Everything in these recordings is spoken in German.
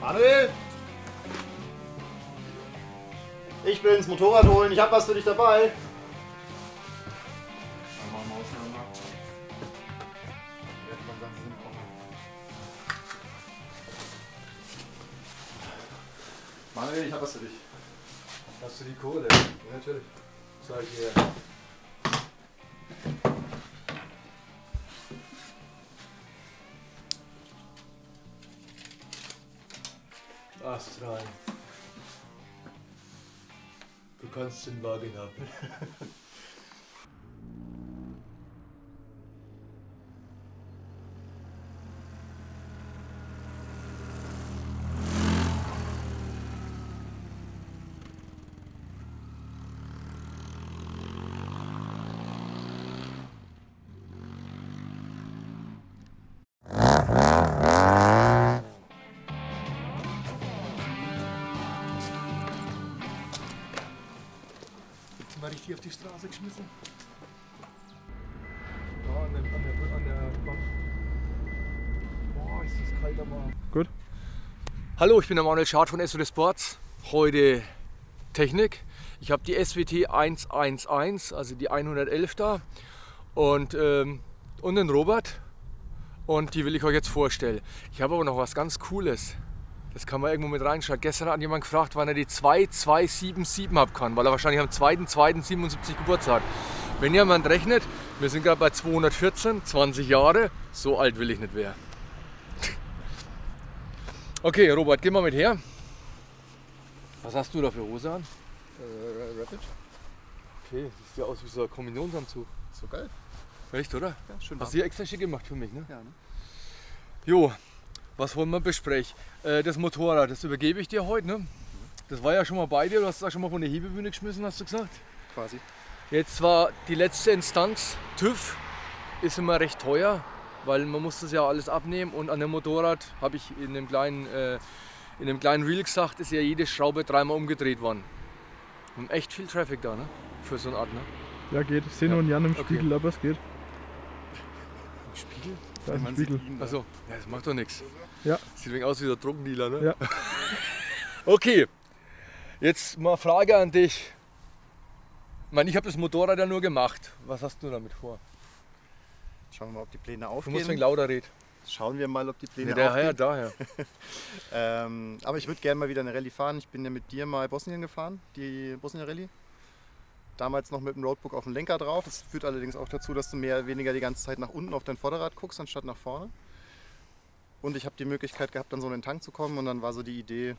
Manuel! Ich bin's, Motorrad holen, ich hab was für dich dabei. Manuel, ich hab was für dich. Hast du die Kohle? Ja, natürlich. Zeig her. Ast rein. Du kannst den Wagen haben. Mal richtig auf die Straße geschmissen. Da an der Bank. Boah, ist das kalt aber. Gut. Hallo, ich bin der Manuel Schad von SWT Sports. Heute Technik. Ich habe die SWT 111, also die 111 da. Und den Robert. Und die will ich euch jetzt vorstellen. Ich habe aber noch was ganz Cooles. Das kann man irgendwo mit reinschauen. Gestern hat jemand gefragt, wann er die 2277 haben kann, weil er wahrscheinlich am 2.2.77 Geburtstag hat. Wenn jemand rechnet, wir sind gerade bei 214, 20 Jahre, so alt will ich nicht werden. Okay, Robert, geh mal mit her. Was hast du da für Hose an? Rapid? Okay, das sieht ja aus wie so ein Kombinionsanzug. So geil. Echt, oder? Ja, schön. Hast du hier extra schick gemacht für mich, ne? Ja, ne? Jo, was wollen wir besprechen? Das Motorrad, das übergebe ich dir heute, ne? Das war ja schon mal bei dir, du hast es auch schon mal von der Hebebühne geschmissen, hast du gesagt? Quasi. Jetzt war die letzte Instanz, TÜV, ist immer recht teuer, weil man muss das ja alles abnehmen und an dem Motorrad, habe ich in einem kleinen Reel gesagt, ist ja jede Schraube dreimal umgedreht worden. Und echt viel Traffic da, ne? Für so eine Art, ne? Ja, geht. Ich sehe nur einen Jan im Spiegel, aber es geht. Im Spiegel? Da ist ein Spiegel. Achso, ja, das macht doch nichts. Ja. Sieht wegen aus wie der Drogendealer, ne? Ja. Okay, jetzt mal Frage an dich. Ich meine, ich habe das Motorrad ja nur gemacht. Was hast du damit vor? Schauen wir mal, ob die Pläne Du musst aufgehen. wegen lauter reden. Schauen wir mal, ob die Pläne Daher, aufgehen. daher. Aber ich würde gerne mal wieder eine Rallye fahren. Ich bin ja mit dir mal Bosnien gefahren, die Bosnien Rallye. Damals noch mit dem Roadbook auf dem Lenker drauf. Das führt allerdings auch dazu, dass du mehr oder weniger die ganze Zeit nach unten auf dein Vorderrad guckst, anstatt nach vorne. Und ich habe die Möglichkeit gehabt, dann so in den Tank zu kommen. Und dann war so die Idee,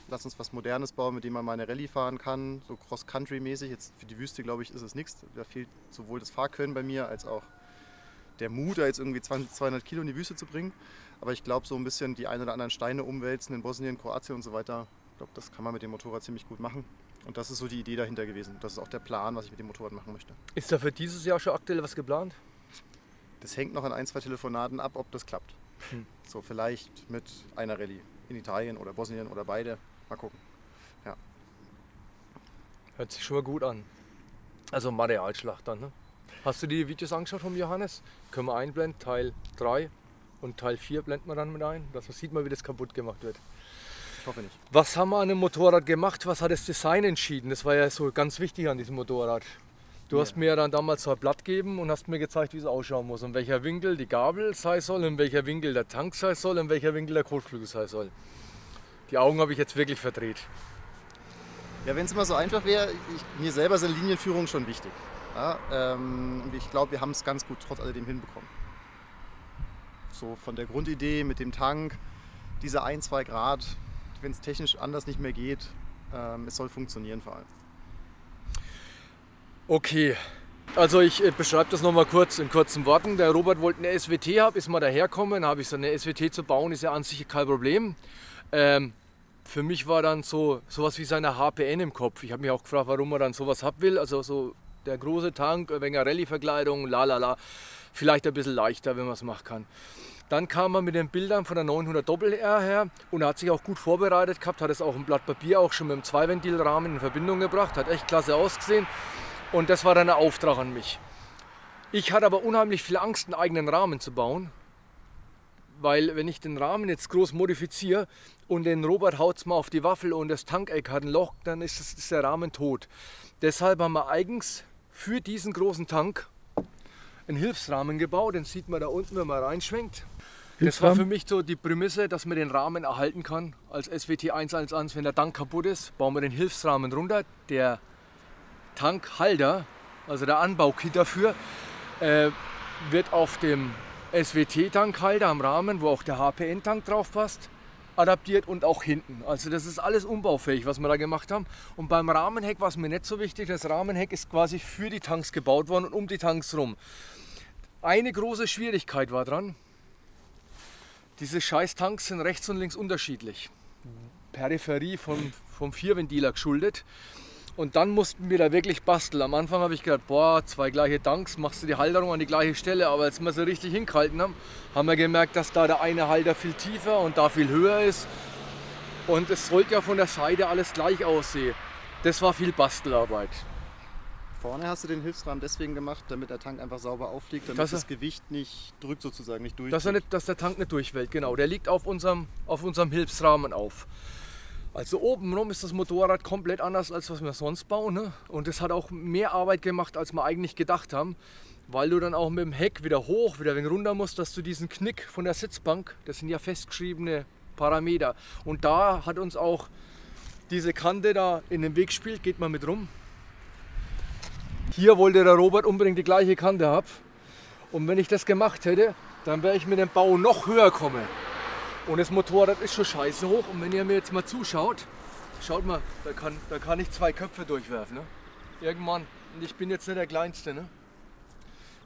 lass uns was Modernes bauen, mit dem man mal eine Rallye fahren kann. So Cross-Country-mäßig. Jetzt für die Wüste, glaube ich, ist es nichts. Da fehlt sowohl das Fahrkönnen bei mir, als auch der Mut, da jetzt irgendwie 200 Kilo in die Wüste zu bringen. Aber ich glaube, so ein bisschen die ein oder anderen Steine umwälzen in Bosnien, Kroatien und so weiter. Ich glaube, das kann man mit dem Motorrad ziemlich gut machen. Und das ist so die Idee dahinter gewesen. Das ist auch der Plan, was ich mit dem Motorrad machen möchte. Ist da für dieses Jahr schon aktuell was geplant? Das hängt noch an ein, zwei Telefonaten ab, ob das klappt. So vielleicht mit einer Rallye in Italien oder Bosnien oder beide. Mal gucken. Ja. Hört sich schon mal gut an. Also Materialschlacht dann, ne? Hast du die Videos angeschaut vom Johannes? Können wir einblenden, Teil 3 und Teil 4 blenden wir dann mit ein. Dass man sieht mal, wie das kaputt gemacht wird. Ich hoffe nicht. Was haben wir an dem Motorrad gemacht? Was hat das Design entschieden? Das war ja so ganz wichtig an diesem Motorrad. Du hast mir ja dann damals so ein Blatt gegeben und hast mir gezeigt, wie es ausschauen muss. In welcher Winkel die Gabel sein soll, in welcher Winkel der Tank sein soll, in welcher Winkel der Kotflügel sein soll. Die Augen habe ich jetzt wirklich verdreht. Ja, wenn es immer so einfach wäre, mir selber sind Linienführungen schon wichtig. Ja, ich glaube, wir haben es ganz gut trotz alledem hinbekommen. So von der Grundidee mit dem Tank, diese 1-2 Grad, wenn es technisch anders nicht mehr geht, es soll funktionieren vor allem. Okay, also ich beschreibe das nochmal kurz in kurzen Worten. Der Robert wollte eine SWT haben, ist mal daherkommen, habe ich so eine SWT zu bauen, ist ja an sich kein Problem. Für mich war dann sowas wie seine HPN im Kopf. Ich habe mich auch gefragt, warum er dann sowas haben will. Also so der große Tank, wegen Rallye-Verkleidung, lalala. Vielleicht ein bisschen leichter, wenn man es machen kann. Dann kam er mit den Bildern von der 900 Doppel-R her und er hat sich auch gut vorbereitet gehabt, hat es auch ein Blatt Papier auch schon mit dem Zweiventilrahmen in Verbindung gebracht, hat echt klasse ausgesehen. Und das war dann der Auftrag an mich. Ich hatte aber unheimlich viel Angst, einen eigenen Rahmen zu bauen, weil wenn ich den Rahmen jetzt groß modifiziere und den Robert haut es mal auf die Waffel und das Tankeck hat ein Loch, dann ist der Rahmen tot. Deshalb haben wir eigens für diesen großen Tank einen Hilfsrahmen gebaut, den sieht man da unten, wenn man reinschwenkt. Das war für mich so die Prämisse, dass man den Rahmen erhalten kann als SWT 111. Wenn der Tank kaputt ist, bauen wir den Hilfsrahmen runter. Der Tankhalter, also der Anbaukit dafür, wird auf dem SWT-Tankhalter am Rahmen, wo auch der HPN-Tank drauf passt, adaptiert und auch hinten. Also das ist alles umbaufähig, was wir da gemacht haben. Und beim Rahmenheck war es mir nicht so wichtig. Das Rahmenheck ist quasi für die Tanks gebaut worden und um die Tanks rum. Eine große Schwierigkeit war dran, diese Scheiß-Tanks sind rechts und links unterschiedlich. Peripherie vom Vierventiler geschuldet. Und dann mussten wir da wirklich basteln. Am Anfang habe ich gedacht, boah, 2 gleiche Tanks, machst du die Halterung an die gleiche Stelle. Aber als wir sie richtig hingehalten haben, haben wir gemerkt, dass da der eine Halter viel tiefer und da viel höher ist. Und es sollte ja von der Seite alles gleich aussehen. Das war viel Bastelarbeit. Vorne hast du den Hilfsrahmen deswegen gemacht, damit der Tank einfach sauber aufliegt, damit das Gewicht nicht drückt sozusagen, nicht durchdrückt. Dass der Tank nicht durchwellt, genau. Der liegt auf unserem Hilfsrahmen auf. Also obenrum ist das Motorrad komplett anders, als was wir sonst bauen. Ne? Und das hat auch mehr Arbeit gemacht, als wir eigentlich gedacht haben. Weil du dann auch mit dem Heck wieder hoch, wieder ein wenig runter musst, dass du diesen Knick von der Sitzbank, das sind ja festgeschriebene Parameter. Und da hat uns auch diese Kante da in den Weg gespielt, geht mal mit rum. Hier wollte der Robert unbedingt die gleiche Kante haben. Und wenn ich das gemacht hätte, dann wäre ich mit dem Bau noch höher gekommen. Und das Motorrad ist schon scheiße hoch. Und wenn ihr mir jetzt mal zuschaut, schaut mal, da kann ich 2 Köpfe durchwerfen. Ne? Irgendwann. Und ich bin jetzt nicht der Kleinste. Ne?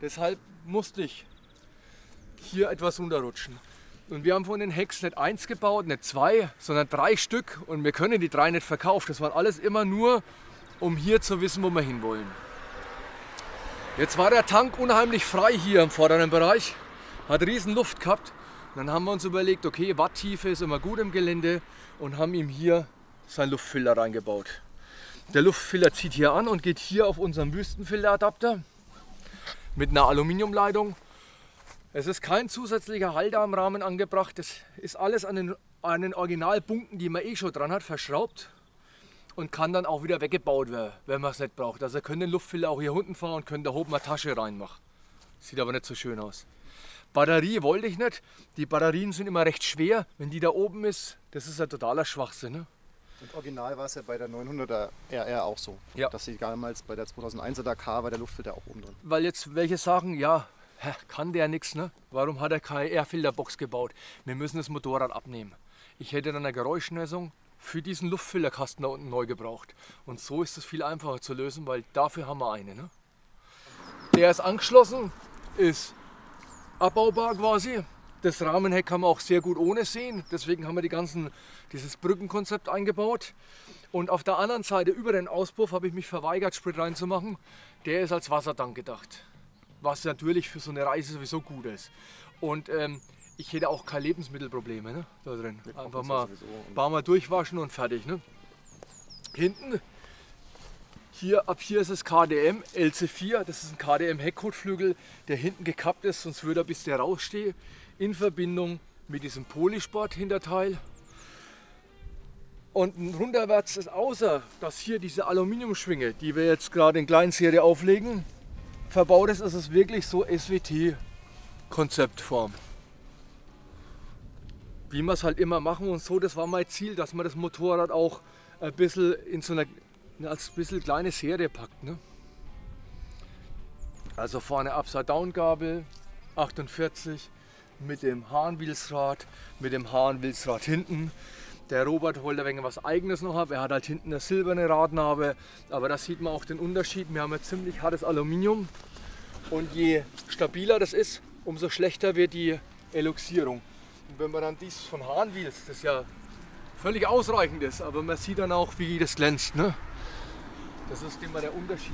Deshalb musste ich hier etwas runterrutschen. Und wir haben von den Hecks nicht 1 gebaut, nicht 2, sondern 3 Stück. Und wir können die 3 nicht verkaufen. Das war alles immer nur, um hier zu wissen, wo wir hinwollen. Jetzt war der Tank unheimlich frei hier im vorderen Bereich, hat riesen Luft gehabt. Und dann haben wir uns überlegt, okay, Watttiefe ist immer gut im Gelände und haben ihm hier seinen Luftfilter reingebaut. Der Luftfilter zieht hier an und geht hier auf unseren Wüstenfilteradapter mit einer Aluminiumleitung. Es ist kein zusätzlicher Halter am Rahmen angebracht, das ist alles an den Originalbunken, die man eh schon dran hat, verschraubt. Und kann dann auch wieder weggebaut werden, wenn man es nicht braucht. Also ihr könnt den Luftfilter auch hier unten fahren und könnt da oben eine Tasche reinmachen. Sieht aber nicht so schön aus. Batterie wollte ich nicht. Die Batterien sind immer recht schwer. Wenn die da oben ist, das ist ein totaler Schwachsinn. Ne? Und original war es ja bei der 900er RR auch so. Ja. Dass sie damals bei der 2001er Dakar war der Luftfilter auch oben drin. Weil jetzt welche sagen, ja, kann der nichts, ne? Warum hat er keine Airfilterbox gebaut? Wir müssen das Motorrad abnehmen. Ich hätte dann eine Geräuschmessung für diesen Luftfilterkasten da unten neu gebraucht. Und so ist es viel einfacher zu lösen, weil dafür haben wir eine. Ne? Der ist angeschlossen, ist abbaubar quasi. Das Rahmenheck kann man auch sehr gut ohne sehen. Deswegen haben wir dieses Brückenkonzept eingebaut. Und auf der anderen Seite über den Auspuff habe ich mich verweigert, Sprit reinzumachen. Der ist als Wassertank gedacht. Was natürlich für so eine Reise sowieso gut ist. Und ich hätte auch keine Lebensmittelprobleme, ne, da drin. Einfach mal ein paar Mal durchwaschen und fertig. Ne. Hinten, ab hier ist es KDM LC4. Das ist ein KDM Heckkotflügel, der hinten gekappt ist, sonst würde er, bis der raussteht, in Verbindung mit diesem Polysport-Hinterteil. Und runterwärts ist, außer dass hier diese Aluminiumschwinge, die wir jetzt gerade in Kleinserie auflegen, verbaut ist, ist es wirklich so SWT-Konzeptform. Wie wir es halt immer machen und so, das war mein Ziel, dass man das Motorrad auch ein bisschen in so als bisschen kleine Serie packt. Ne? Also vorne Upside-Down-Gabel, 48, mit dem Hahnwilsrad, mit dem Hahnwilsrad hinten. Der Robert wollte ein wenig was Eigenes noch haben, er hat halt hinten eine silberne Radnabe, aber da sieht man auch den Unterschied. Wir haben ein ziemlich hartes Aluminium und je stabiler das ist, umso schlechter wird die Eluxierung. Und wenn man dann dies von Hahnwils, das ja völlig ausreichend ist, aber man sieht dann auch, wie das glänzt. Ne? Das ist immer der Unterschied.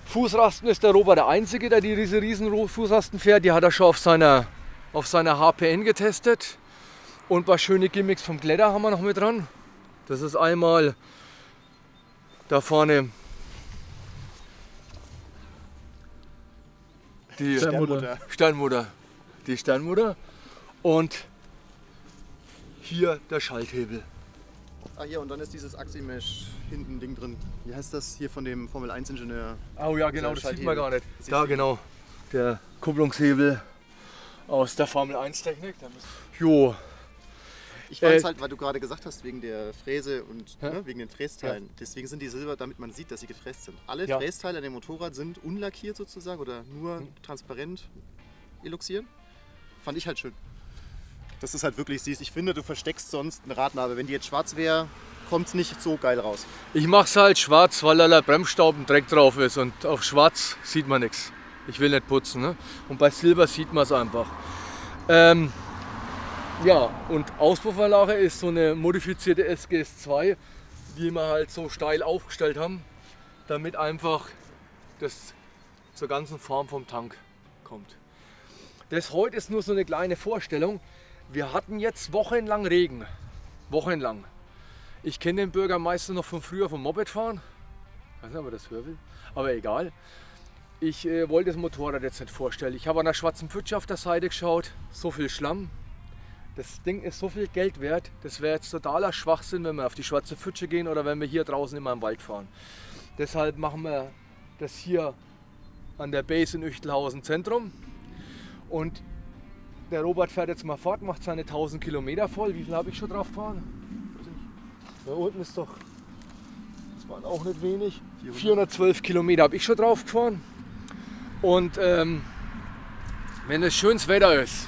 Fußrasten ist der Robert der Einzige, der diese riesen Fußrasten fährt. Die hat er schon auf seiner HPN getestet. Und ein paar schöne Gimmicks vom Glätter haben wir noch mit dran. Das ist einmal da vorne Die Sternmutter. Sternmutter. Die Sternmutter. Und hier der Schalthebel. Ah, hier, und dann ist dieses Aximesh hinten Ding drin. Wie heißt das hier von dem Formel 1 Ingenieur? Oh ja, genau, das Dieser sieht man gar nicht. Schalthebel. Da genau, der Kupplungshebel aus der Formel 1 Technik. Jo. Ich fand es halt, weil du gerade gesagt hast, wegen der Fräse und Ja. wegen den Frästeilen. Deswegen sind die silber, damit man sieht, dass sie gefräst sind. Alle Ja. Frästeile an dem Motorrad sind unlackiert sozusagen oder nur transparent eloxieren. Fand ich halt schön. Dass du es halt wirklich siehst. Ich finde, du versteckst sonst eine Radnabe. Wenn die jetzt schwarz wäre, kommt es nicht so geil raus. Ich mach's halt schwarz, weil da Bremsstaub und Dreck drauf ist und auf schwarz sieht man nichts. Ich will nicht putzen, ne? Und bei Silber sieht man es einfach. Ja, und Auspuffanlage ist so eine modifizierte SGS2, die wir halt so steil aufgestellt haben, damit einfach das zur ganzen Form vom Tank kommt. Das heute ist nur so eine kleine Vorstellung. Wir hatten jetzt wochenlang Regen. Wochenlang. Ich kenne den Bürgermeister noch von früher vom Mopedfahren. Ich weiß nicht, ob er das hören will. Aber egal. Ich wollte das Motorrad jetzt nicht vorstellen. Ich habe an der Schwarzen Pfütze auf der Seite geschaut. So viel Schlamm. Das Ding ist so viel Geld wert. Das wäre jetzt totaler Schwachsinn, wenn wir auf die Schwarze Pfütze gehen oder wenn wir hier draußen immer im Wald fahren. Deshalb machen wir das hier an der Base in Üchtelhausen Zentrum. Und der Robert fährt jetzt mal fort, macht seine 1000 Kilometer voll. Wie viel habe ich schon drauf gefahren? Da unten ist doch, das waren auch nicht wenig, 412 Kilometer habe ich schon drauf gefahren. Und wenn es schönes Wetter ist,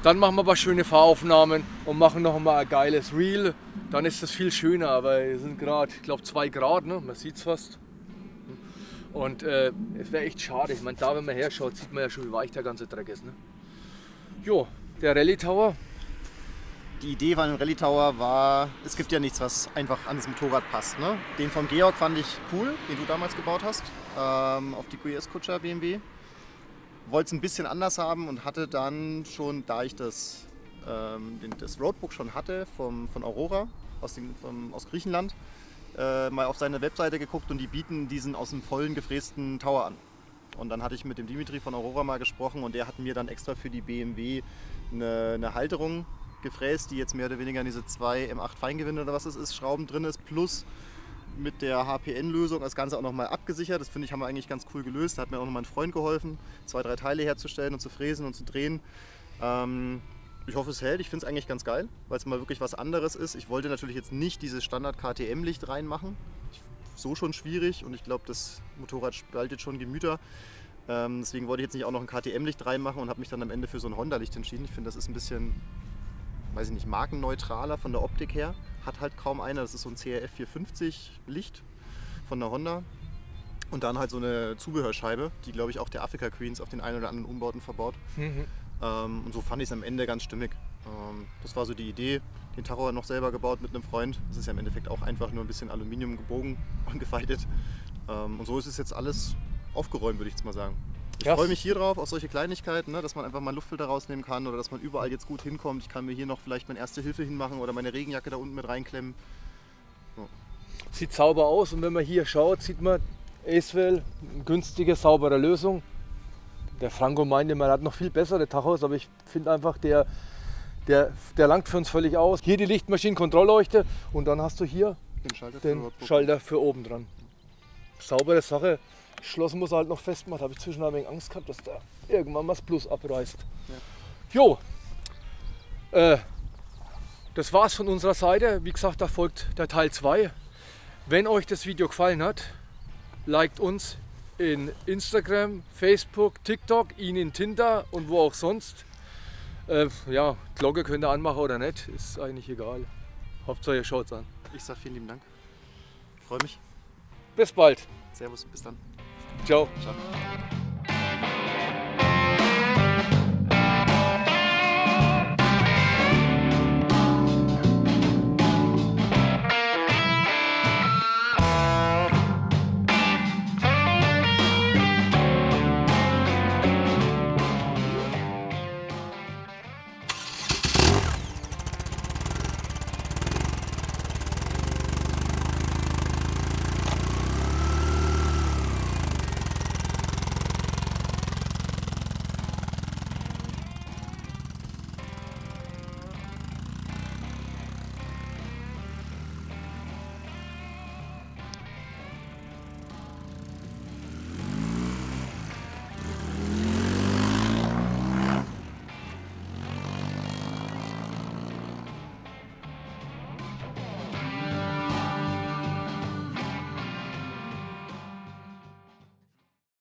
dann machen wir ein paar schöne Fahraufnahmen und machen noch mal ein geiles Reel. Dann ist das viel schöner, aber es sind gerade, ich glaube 2 Grad, ne? Man sieht es fast. Und es wäre echt schade. Ich meine, da wenn man herschaut, sieht man ja schon, wie weich der ganze Dreck ist. Ne? Jo, der Rallye Tower. Die Idee von dem Rallye Tower war, es gibt ja nichts, was einfach an das Motorrad passt. Ne? Den von Georg fand ich cool, den du damals gebaut hast, auf die QS-Kutscher BMW. Wollte es ein bisschen anders haben und hatte dann schon, da ich das Roadbook schon hatte von Aurora aus Griechenland, mal auf seine Webseite geguckt und die bieten diesen aus dem vollen gefrästen Tower an. Und dann hatte ich mit dem Dimitri von Aurora mal gesprochen und der hat mir dann extra für die BMW eine Halterung gefräst, die jetzt mehr oder weniger in diese 2 M8 Feingewinde oder was es ist, Schrauben drin ist, plus mit der HPN-Lösung das Ganze auch nochmal abgesichert. Das finde ich, haben wir eigentlich ganz cool gelöst. Da hat mir auch noch mein Freund geholfen, 2, 3 Teile herzustellen und zu fräsen und zu drehen. Ich hoffe, es hält. Ich finde es eigentlich ganz geil, weil es mal wirklich was anderes ist. Ich wollte natürlich jetzt nicht dieses Standard-KTM-Licht reinmachen. So schon schwierig und ich glaube, das Motorrad spaltet schon Gemüter. Deswegen wollte ich jetzt nicht auch noch ein KTM-Licht reinmachen und habe mich dann am Ende für so ein Honda-Licht entschieden. Ich finde, das ist ein bisschen, weiß ich nicht, markenneutraler von der Optik her. Hat halt kaum einer. Das ist so ein CRF 450 Licht von der Honda. Und dann halt so eine Zubehörscheibe, die glaube ich auch der Africa Queens auf den einen oder anderen Umbauten verbaut. Und so fand ich es am Ende ganz stimmig. Das war so die Idee. Den Tacho noch selber gebaut mit einem Freund. Das ist ja im Endeffekt auch einfach nur ein bisschen Aluminium gebogen und gefaltet. Und so ist es jetzt alles aufgeräumt, würde ich jetzt mal sagen. Ich freue mich hier drauf, auf solche Kleinigkeiten, ne, dass man einfach mal einen Luftfilter rausnehmen kann oder dass man überall jetzt gut hinkommt. Ich kann mir hier noch vielleicht meine Erste Hilfe hinmachen oder meine Regenjacke da unten mit reinklemmen. So. Sieht sauber aus und wenn man hier schaut, sieht man Acewell, eine günstige, saubere Lösung. Der Franco meinte, man hat noch viel bessere Tachos, aber ich finde einfach, der langt für uns völlig aus. Hier die Lichtmaschinen-Kontrollleuchte und dann hast du hier den Schalter für oben dran. Saubere Sache. Schloss muss halt noch festmachen. Da habe ich zwischendurch ein wenig Angst gehabt, dass da irgendwann mal das Plus abreißt. Ja. Jo, das war's von unserer Seite. Wie gesagt, da folgt der Teil 2. Wenn euch das Video gefallen hat, liked uns in Instagram, Facebook, TikTok, ihn in Tinder und wo auch sonst. Ja, Glocke könnt ihr anmachen oder nicht, ist eigentlich egal. Hauptsache ihr schaut's an. Ich sage vielen lieben Dank. Ich freue mich. Bis bald. Servus, bis dann. Ciao. Ciao.